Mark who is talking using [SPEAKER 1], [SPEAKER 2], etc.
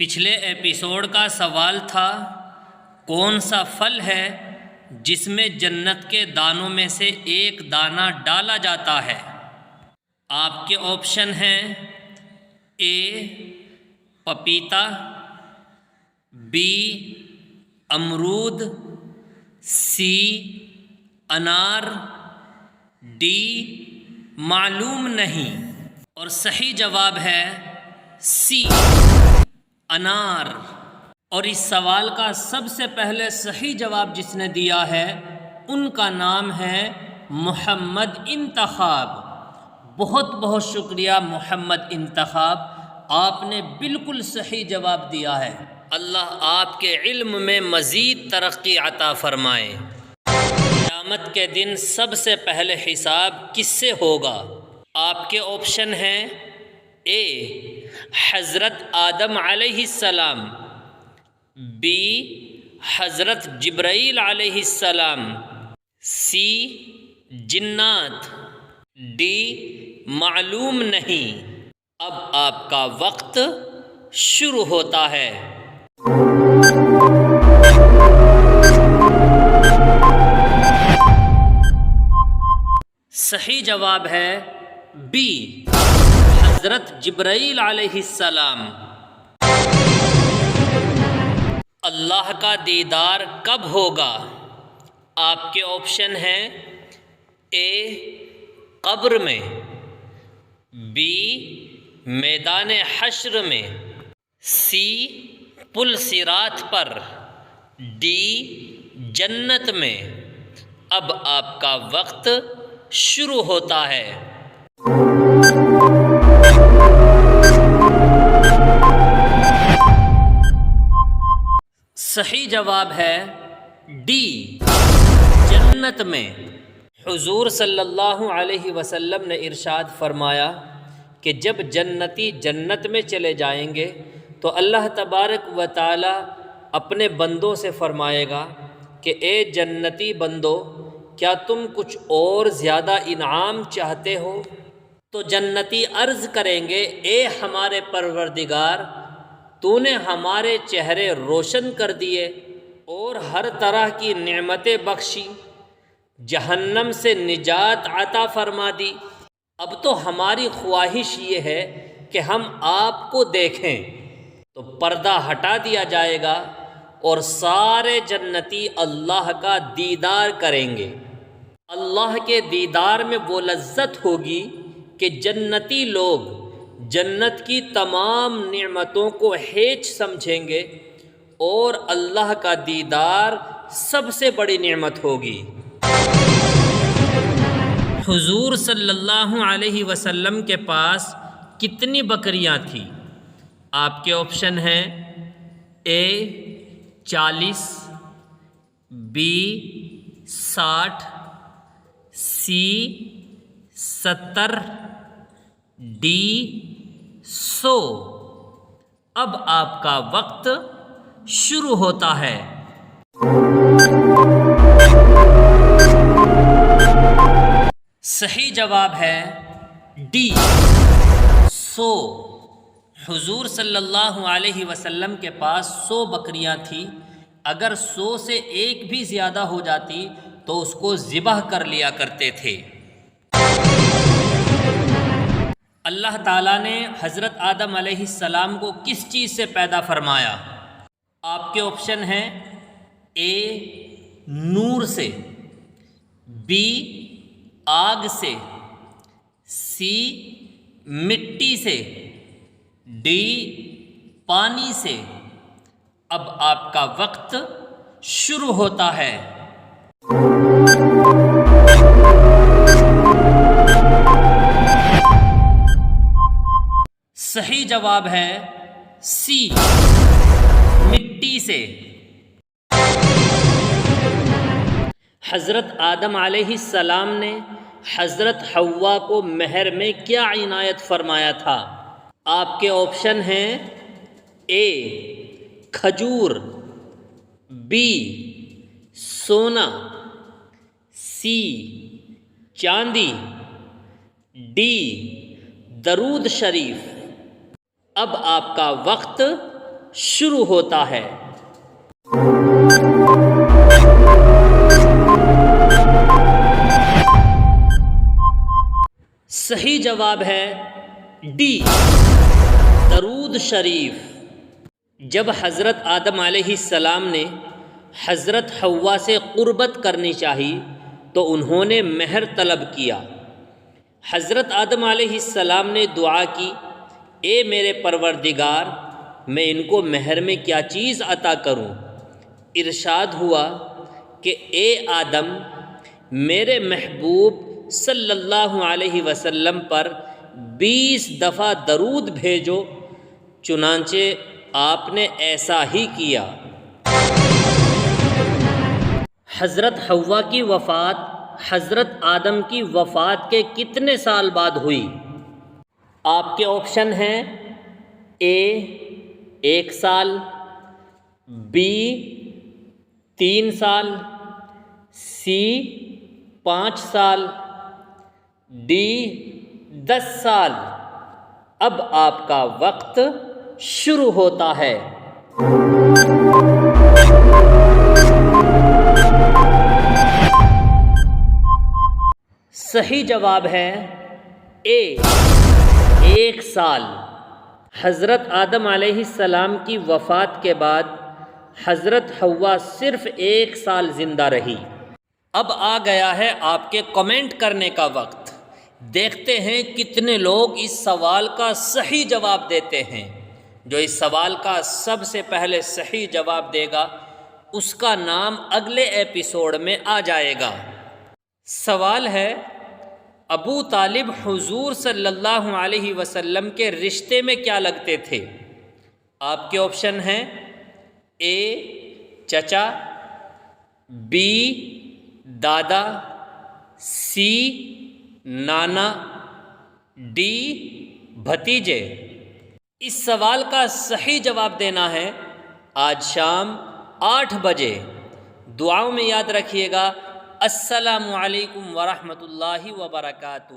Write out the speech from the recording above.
[SPEAKER 1] پچھلے ایپیسوڈ کا سوال تھا کون سا پھل ہے جس میں جنت کے دانوں میں سے ایک دانہ ڈالا جاتا ہے؟ آپ کے آپشن ہیں اے پپیتا، بی امرود، سی انار، ڈی معلوم نہیں، اور صحیح جواب ہے سی انار۔ اور اس سوال کا سب سے پہلے صحیح جواب جس نے دیا ہے ان کا نام ہے محمد انتخاب۔ بہت بہت شکریہ محمد انتخاب، آپ نے بالکل صحیح جواب دیا ہے۔ اللہ آپ کے علم میں مزید ترقی عطا فرمائے۔ قیامت کے دن سب سے پہلے حساب کس سے ہوگا؟ آپ کے آپشن ہیں اے حضرت آدم علیہ السلام، بی حضرت جبرائیل علیہ السلام، سی جنات، ڈی معلوم نہیں۔ اب آپ کا وقت شروع ہوتا ہے۔ صحیح جواب ہے بی حضرت جبرائیل علیہ السلام۔ اللہ کا دیدار کب ہوگا؟ آپ کے آپشن ہیں اے قبر میں، بی میدان حشر میں، سی پل صراط پر، ڈی جنت میں۔ اب آپ کا وقت شروع ہوتا ہے۔ صحیح جواب ہے ڈی جنت میں۔ حضور صلی اللہ علیہ وسلم نے ارشاد فرمایا کہ جب جنتی جنت میں چلے جائیں گے تو اللہ تبارک و تعالی اپنے بندوں سے فرمائے گا کہ اے جنتی بندو، کیا تم کچھ اور زیادہ انعام چاہتے ہو؟ تو جنتی عرض کریں گے اے ہمارے پروردگار، تو نے ہمارے چہرے روشن کر دیے اور ہر طرح کی نعمتیں بخشی، جہنم سے نجات عطا فرما دی۔ اب تو ہماری خواہش یہ ہے کہ ہم آپ کو دیکھیں۔ تو پردہ ہٹا دیا جائے گا اور سارے جنتی اللہ کا دیدار کریں گے۔ اللہ کے دیدار میں وہ لذت ہوگی کہ جنتی لوگ جنت کی تمام نعمتوں کو ہیچ سمجھیں گے، اور اللہ کا دیدار سب سے بڑی نعمت ہوگی۔ حضور صلی اللہ علیہ وسلم کے پاس کتنی بکریاں تھیں؟ آپ کے آپشن ہیں اے 40، بی 60، سی 70، ڈی 100۔ اب آپ کا وقت شروع ہوتا ہے۔ صحیح جواب ہے ڈی 100۔ حضور صلی اللہ علیہ وسلم کے پاس 100 بکریاں تھیں۔ اگر 100 سے ایک بھی زیادہ ہو جاتی تو اس کو ذبح کر لیا کرتے تھے۔ اللہ تعالیٰ نے حضرت آدم علیہ السلام کو کس چیز سے پیدا فرمایا؟ آپ کے آپشن ہیں اے نور سے، بی آگ سے، سی مٹی سے، ڈی پانی سے۔ اب آپ کا وقت شروع ہوتا ہے۔ صحیح جواب ہے سی مٹی سے۔ حضرت آدم علیہ السلام نے حضرت حوا کو مہر میں کیا عنایت فرمایا تھا؟ آپ کے آپشن ہیں اے کھجور، بی سونا، سی چاندی، ڈی درود شریف۔ اب آپ کا وقت شروع ہوتا ہے۔ صحیح جواب ہے ڈی، درود شریف۔ جب حضرت آدم علیہ السلام نے حضرت حوا سے قربت کرنی چاہی تو انہوں نے مہر طلب کیا۔ حضرت آدم علیہ السلام نے دعا کی، اے میرے پروردگار، میں ان کو مہر میں کیا چیز عطا کروں؟ ارشاد ہوا کہ اے آدم، میرے محبوب صلی اللہ علیہ وسلم پر 20 دفعہ درود بھیجو۔ چنانچہ آپ نے ایسا ہی کیا۔ حضرت حوا کی وفات حضرت آدم کی وفات کے کتنے سال بعد ہوئی؟ آپ کے آپشن ہیں اے 1 سال، بی 3 سال، سی 5 سال، ڈی 10 سال۔ اب آپ کا وقت شروع ہوتا ہے۔ صحیح جواب ہے اے 1 سال۔ حضرت آدم علیہ السلام کی وفات کے بعد حضرت حوا صرف 1 سال زندہ رہی۔ اب آ گیا ہے آپ کے کمنٹ کرنے کا وقت۔ دیکھتے ہیں کتنے لوگ اس سوال کا صحیح جواب دیتے ہیں۔ جو اس سوال کا سب سے پہلے صحیح جواب دے گا اس کا نام اگلے ایپیسوڈ میں آ جائے گا۔ سوال ہے، ابو طالب حضور صلی اللہ علیہ وسلم کے رشتے میں کیا لگتے تھے؟ آپ کے آپشن ہیں اے چچا، بی دادا، سی نانا، ڈی بھتیجے۔ اس سوال کا صحیح جواب دینا ہے آج شام 8 بجے۔ دعاؤں میں یاد رکھیے گا۔ السلام علیکم ورحمۃ اللہ وبرکاتہ۔